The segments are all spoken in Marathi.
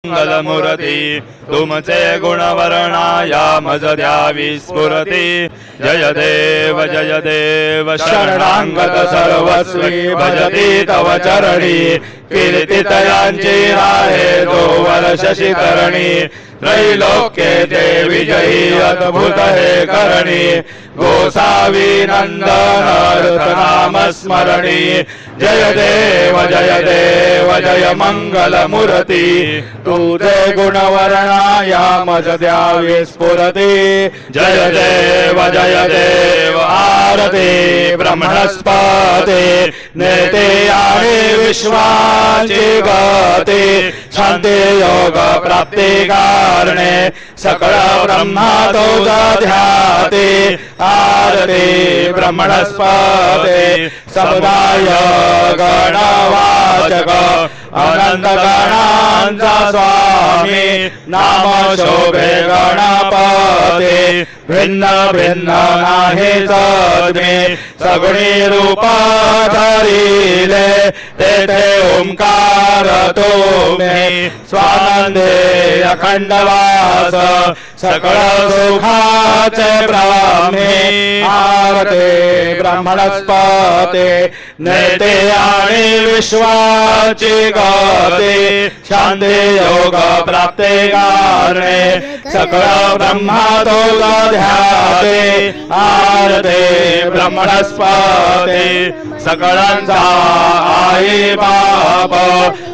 मंगलमूर्ती तुमचे गुणवर्णाया मज द्यावी स्फुरती। जय देव शरणांगत सर्वस्वी भजती तव चरणी। कीर्तितयांची आहे जो वर्ष शिखरणी। त्रैलोक्ये ते विजयी अद्भुत हे करणी। गोसावी नंदन नाम स्मरणी। जय देव जय मंगलमूर्ती तुझे गुणवर्णाया मज द्यावी स्फुरती। जय देव आरती ब्रह्मणस्पते नेते आणि विश्वाची गते। शांती योग प्राप्ती कारणे सकळ ब्रह्मा तुझा ध्याते। आरती ब्रह्मणस्पते समुदाय गणवाचक अनंत गणांचा स्वामी। नाम शोभे गणपते भिन्न भिन्न नाही सद्मे। सगुणी रूपा धरिले तेथे ओंकार तुम्ही। स्वानंदे अखंड वास सकळ सुखाचे ब्राह्मी। आरती ब्रह्मणस्पते नेते आणि विश्वाची गते। शांती योग प्राप्ती कारणे सकळ ब्रह्मा तुझा ध्याते। आरती ब्रह्मणस्पते सकळांचा आई बाप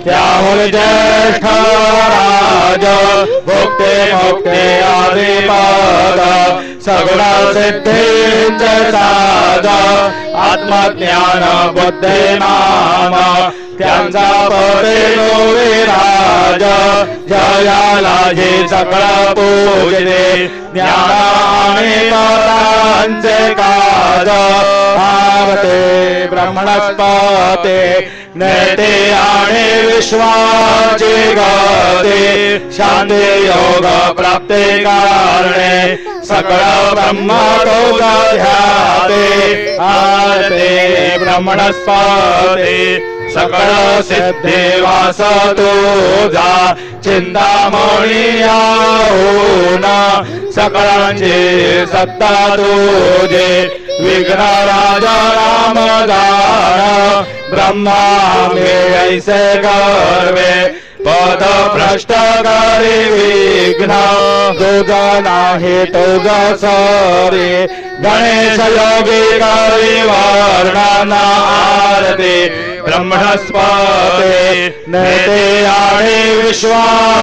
त्याहुन ज्येष्ठ राज। भोक्ते मोक्ते आदिपद सगुण सिद्धींचे साध। आत्मज्ञान बुद्धी नाम त्यांचा पदे विराज। जयाला जे सकळ पूजले ज्ञान आणि पदांचे काज। आरती ब्रह्मणस्पते नेते आणि विश्वाची गते। शांती योग प्राप्ती कारणे सकळ ब्रह्म तुझा ध्याते। आरती ब्रह्मणस्पते सकळ सिद्धी वास तुझा। चिंतामणी होऊन सकळांची सत्ता तुझे। विघ्न राजा राम जाण ब्रह्मा में ऐसे गर्वे। पद भ्रष्ट करी विघ्न तुझा नाही तुझा सरी। गणेश योगी करी वर्णन आरती ब्रह्मणस्पते नेते आणि विश्वा